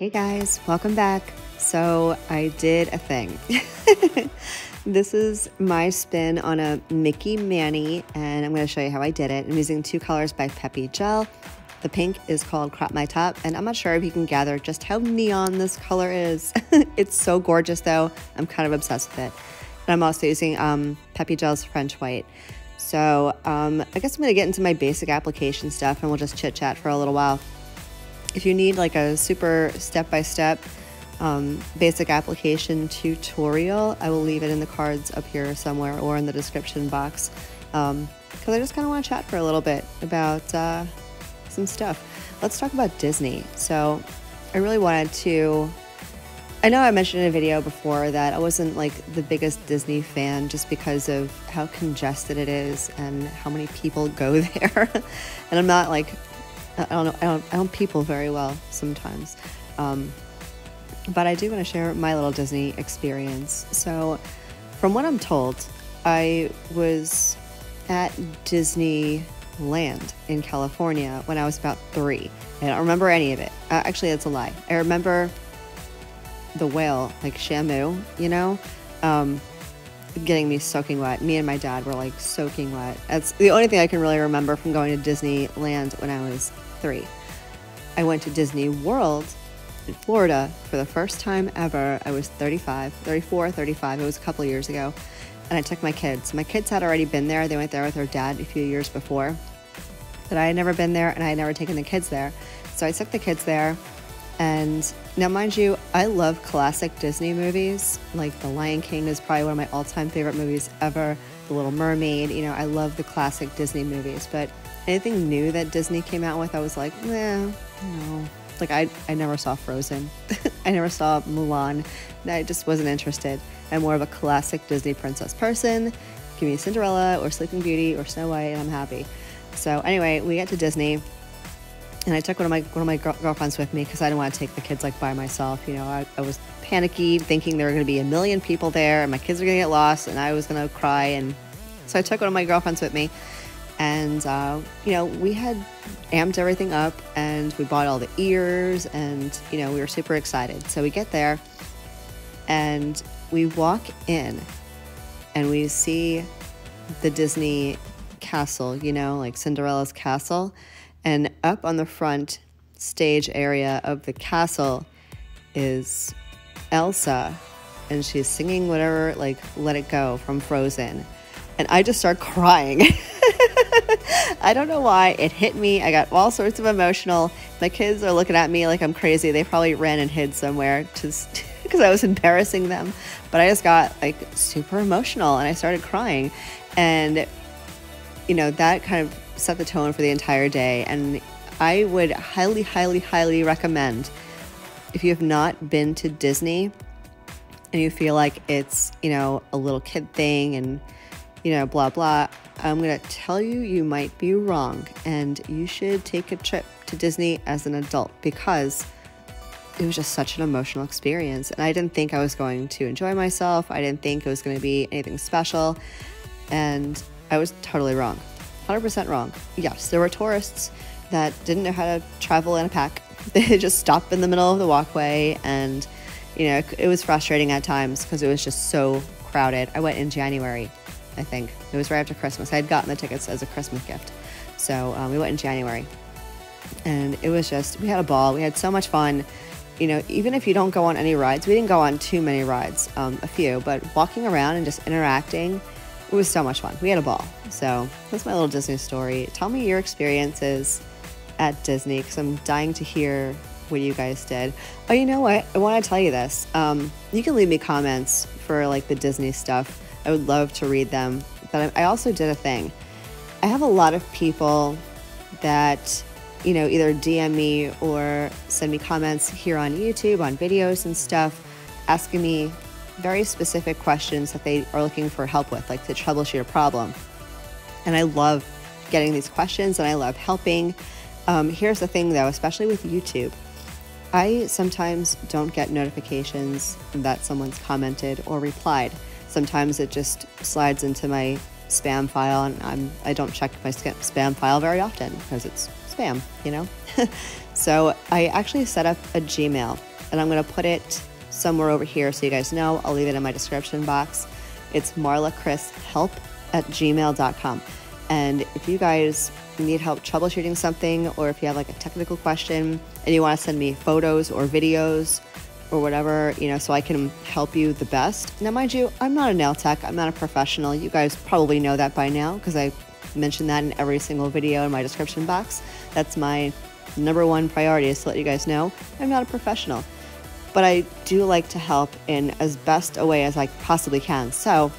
Hey guys, welcome back. So I did a thing. This is my spin on a Mickey Manny, and I'm going to show you how I did it. I'm using two colors by Peppy Gel. The pink is called Crop My Top, and I'm not sure if you can gather just how neon this color is. It's so gorgeous though. I'm kind of obsessed with it. And I'm also using Peppy Gel's French White. So I guess I'm going to get into my basic application stuff and we'll just chit chat for a little while. If you need like a super step-by-step basic application tutorial, I will leave it in the cards up here somewhere or in the description box, because I just kind of want to chat for a little bit about some stuff. Let's talk about Disney. So I really wanted to, I know I mentioned in a video before that I wasn't like the biggest Disney fan just because of how congested it is and how many people go there. And I'm not like, I don't people very well sometimes. But I do want to share my little Disney experience. So from what I'm told, I was at Disneyland in California when I was about 3. I don't remember any of it. Actually, that's a lie. I remember the whale, like Shamu, you know, getting me soaking wet. Me and my dad were like soaking wet. That's the only thing I can really remember from going to Disneyland when I was 3. I went to Disney World in Florida for the first time ever. I was 34, 35. It was a couple of years ago. And I took my kids. My kids had already been there. They went there with their dad a few years before. But I had never been there and I had never taken the kids there. So I took the kids there. And now, mind you, I love classic Disney movies. Like The Lion King is probably one of my all-time favorite movies ever. The Little Mermaid, you know, I love the classic Disney movies. But anything new that Disney came out with, I was like, no. Like I never saw Frozen. I never saw Mulan. I just wasn't interested. I'm more of a classic Disney princess person. Give me Cinderella or Sleeping Beauty or Snow White and I'm happy. So anyway, we get to Disney. And I took one of my girlfriends with me because I didn't want to take the kids like by myself. You know, I was panicky, thinking there were going to be a million people there and my kids were going to get lost and I was going to cry. And so I took one of my girlfriends with me. And, you know, we had amped everything up and we bought all the ears and, you know, we were super excited. So we get there and we walk in and we see the Disney castle, you know, like Cinderella's castle. And up on the front stage area of the castle is Elsa. And she's singing whatever, like, Let It Go from Frozen. And I just start crying. I don't know why. It hit me. I got all sorts of emotional. My kids are looking at me like I'm crazy. They probably ran and hid somewhere just because I was embarrassing them. But I just got like super emotional and I started crying. And, you know, that kind of set the tone for the entire day. And I would highly, highly, highly recommend, if you have not been to Disney and you feel like it's, you know, a little kid thing and, you know, blah, blah, I'm going to tell you, you might be wrong. And you should take a trip to Disney as an adult because it was just such an emotional experience. And I didn't think I was going to enjoy myself. I didn't think it was going to be anything special. And I was totally wrong. 100% wrong. Yes, there were tourists that didn't know how to travel in a pack. They just stopped in the middle of the walkway. And, you know, it was frustrating at times because it was just so crowded. I went in January. I think it was right after Christmas. I had gotten the tickets as a Christmas gift. So we went in January and it was just, we had a ball. We had so much fun. You know, even if you don't go on any rides, we didn't go on too many rides, a few, but walking around and just interacting, it was so much fun. We had a ball. So that's my little Disney story. Tell me your experiences at Disney because I'm dying to hear what you guys did. Oh, you know what? I want to tell you this. You can leave me comments for like the Disney stuff. I would love to read them. But I also did a thing. I have a lot of people that, you know, either DM me or send me comments here on YouTube, on videos and stuff, asking me very specific questions that they are looking for help with, like to troubleshoot a problem. And I love getting these questions and I love helping. Here's the thing though, especially with YouTube, I sometimes don't get notifications that someone's commented or replied. Sometimes it just slides into my spam file and I don't check my spam file very often because it's spam, you know? So I actually set up a Gmail and I'm going to put it somewhere over here so you guys know. I'll leave it in my description box. It's marlachrishelp@gmail.com. And if you guys need help troubleshooting something, or if you have like a technical question and you want to send me photos or videos or whatever, you know, so I can help you the best. Now, mind you, I'm not a nail tech. I'm not a professional. You guys probably know that by now because I mentioned that in every single video in my description box. That's my #1 priority, is to let you guys know I'm not a professional. But I do like to help in as best a way as I possibly can. So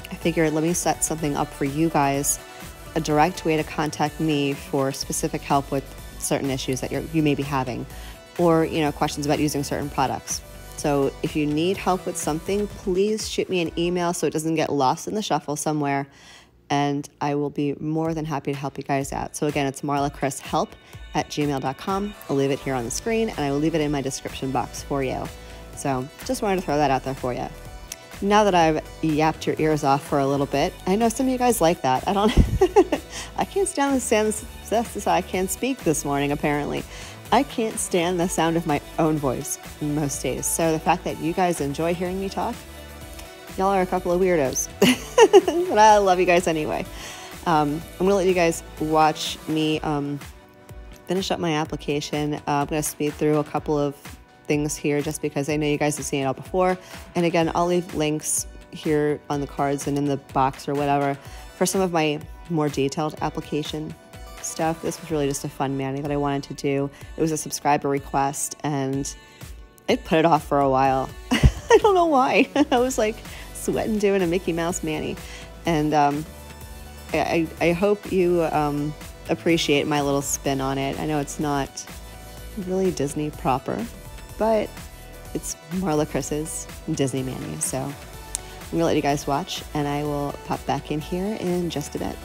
I figured, let me set something up for you guys, a direct way to contact me for specific help with certain issues that you may be having, or, you know, questions about using certain products. So if you need help with something, please shoot me an email so it doesn't get lost in the shuffle somewhere, and I will be more than happy to help you guys out. So again, it's marlachrishelp@gmail.com. I'll leave it here on the screen, and I will leave it in my description box for you. So just wanted to throw that out there for you. Now that I've yapped your ears off for a little bit, I know some of you guys like that. I can't stand the sound. I can't speak this morning, apparently. I can't stand the sound of my own voice most days. So the fact that you guys enjoy hearing me talk, y'all are a couple of weirdos. But I love you guys anyway. I'm going to let you guys watch me finish up my application. I'm going to speed through a couple of things here just because I know you guys have seen it all before. And again, I'll leave links here on the cards and in the box or whatever for some of my more detailed application stuff. This was really just a fun mani that I wanted to do. It was a subscriber request and I put it off for a while. I don't know why. I was like sweating doing a Mickey Mouse mani. And I hope you appreciate my little spin on it. I know it's not really Disney proper, but it's Marla Chris's Disney mani. So I'm gonna let you guys watch, and I will pop back in here in just a bit.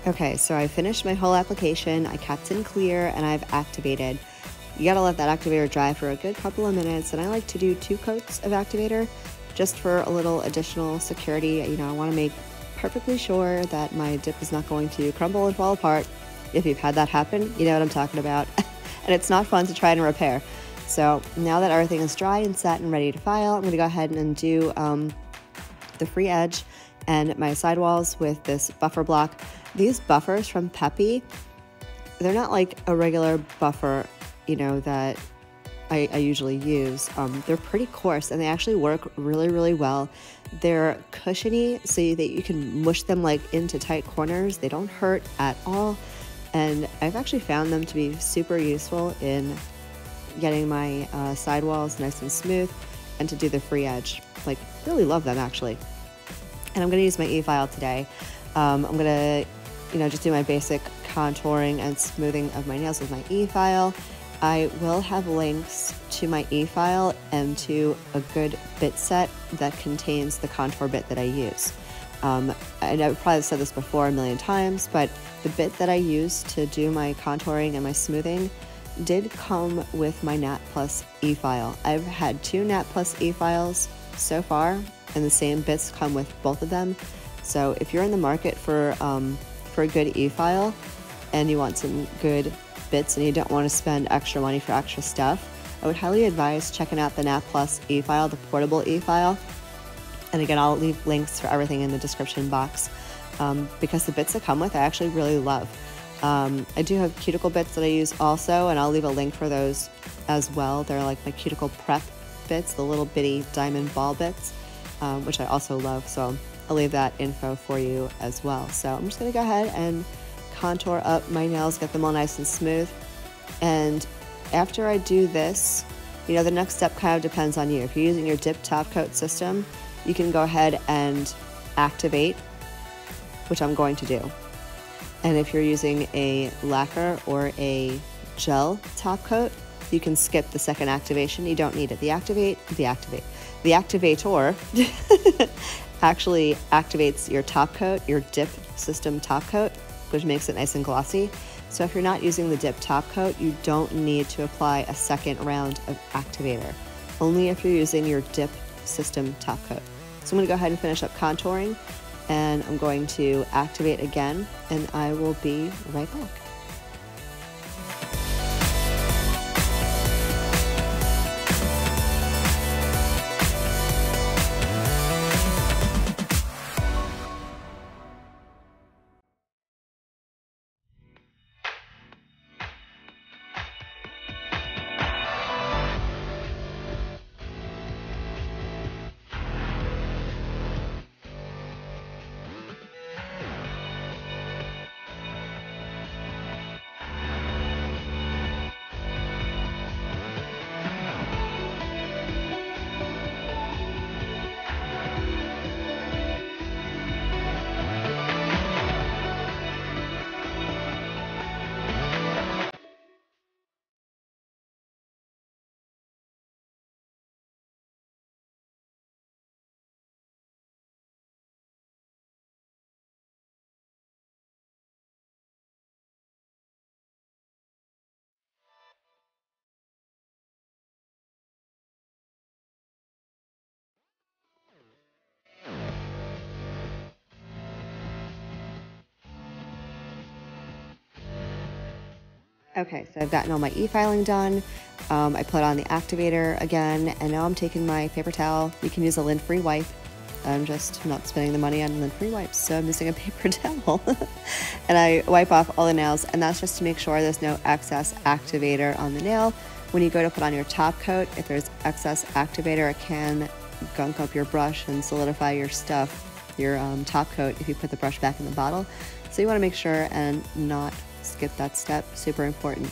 Okay, so I finished my whole application, I capped in clear, and I've activated. You gotta let that activator dry for a good couple of minutes, and I like to do 2 coats of activator just for a little additional security. You know, I wanna make perfectly sure that my dip is not going to crumble and fall apart. If you've had that happen, you know what I'm talking about. And it's not fun to try and repair. So now that everything is dry and set and ready to file, I'm gonna go ahead and do the free edge and my sidewalls with this buffer block. These buffers from Peppy, they're not like a regular buffer, you know, that I usually use. They're pretty coarse and they actually work really, really well. They're cushiony so that you can mush them like into tight corners. They don't hurt at all. And I've actually found them to be super useful in getting my sidewalls nice and smooth and to do the free edge. Like, really love them actually. And I'm gonna use my e-file today. I'm gonna, just do my basic contouring and smoothing of my nails with my e-file. I will have links to my e-file and to a good bit set that contains the contour bit that I use. And I've probably said this before a million times, but the bit that I use to do my contouring and my smoothing did come with my Nat Plus e-file. I've had 2 Nat Plus e-files so far, and the same bits come with both of them. So if you're in the market for a good e-file and you want some good bits and you don't want to spend extra money for extra stuff, I would highly advise checking out the Nat Plus e-file, the portable e-file. And again, I'll leave links for everything in the description box because the bits that come with I actually really love. I do have cuticle bits that I use also, and I'll leave a link for those as well. They're like my cuticle prep bits, the little bitty diamond ball bits, which I also love. So I'll leave that info for you as well. So I'm just gonna go ahead and contour up my nails, get them all nice and smooth. And after I do this, the next step kind of depends on you. If you're using your dip top coat system, you can go ahead and activate, which I'm going to do. And if you're using a lacquer or a gel top coat, you can skip the second activation. You don't need it. The activator actually activates your top coat, your dip system top coat, which makes it nice and glossy. So if you're not using the dip top coat, you don't need to apply a second round of activator, only if you're using your dip system top coat. So I'm gonna go ahead and finish up contouring, and I'm going to activate again, and I will be right back. Okay, so I've gotten all my e-filing done. I put on the activator again, and now I'm taking my paper towel. You can use a lint-free wipe. I'm just not spending the money on lint-free wipes, so I'm using a paper towel. And I wipe off all the nails, and that's just to make sure there's no excess activator on the nail. When you go to put on your top coat, if there's excess activator, it can gunk up your brush and solidify your stuff, your top coat, if you put the brush back in the bottle. So you want to make sure and not skip that step, super important.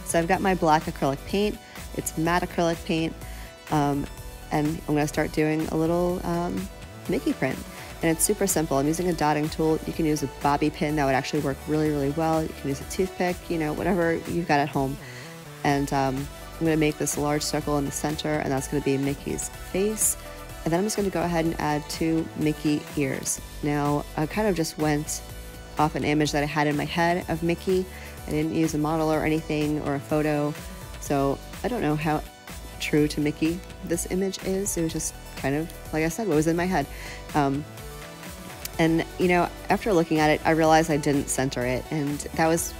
So I've got my black acrylic paint. It's matte acrylic paint, and I'm going to start doing a little Mickey print. And it's super simple. I'm using a dotting tool. You can use a bobby pin. That would actually work really, really well. You can use a toothpick, whatever you've got at home. And I'm going to make this large circle in the center, and that's going to be Mickey's face. And then I'm just going to go ahead and add 2 Mickey ears. Now, I kind of just went off an image that I had in my head of Mickey. I didn't use a model or anything or a photo, so I don't know how true to Mickey this image is. It was just kind of, like I said, what was in my head. And after looking at it, I realized I didn't center it, and that was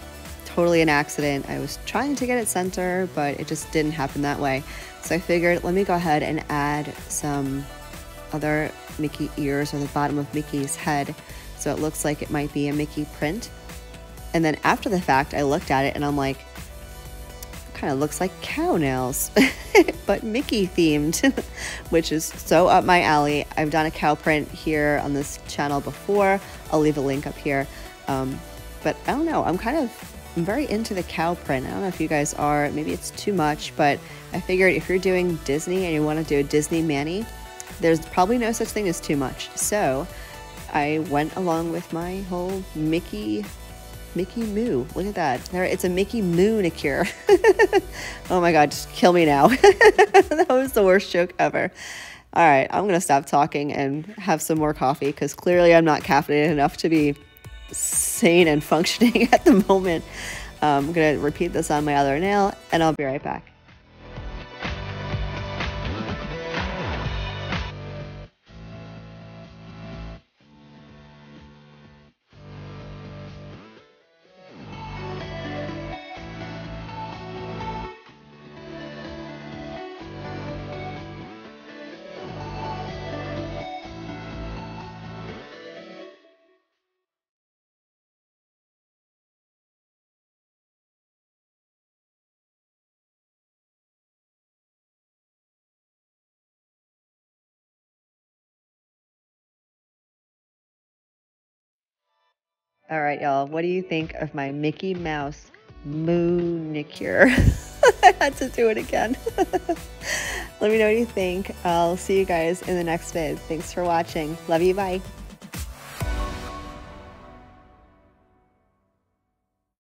totally an accident. I was trying to get it center, but it just didn't happen that way. So I figured, let me go ahead and add some other Mickey ears or the bottom of Mickey's head, so it looks like it might be a Mickey print. And then after the fact, I looked at it and I'm like, kind of looks like cow nails, but Mickey themed, which is so up my alley. I've done a cow print here on this channel before. I'll leave a link up here. But I don't know, I'm very into the cow print. I don't know if you guys are, maybe it's too much, but I figured if you're doing Disney and you want to do a Disney Manny, there's probably no such thing as too much. So I went along with my whole Mickey Moo. Look at that. It's a Mickey Moo-nicure. Oh my God, just kill me now. That was the worst joke ever. All right, I'm going to stop talking and have some more coffee because clearly I'm not caffeinated enough to be sane and functioning at the moment. I'm going to repeat this on my other nail and I'll be right back. All right, y'all, what do you think of my Mickey Mouse Moo-nicure? I had to do it again. Let me know what you think. I'll see you guys in the next vid. Thanks for watching. Love you, bye.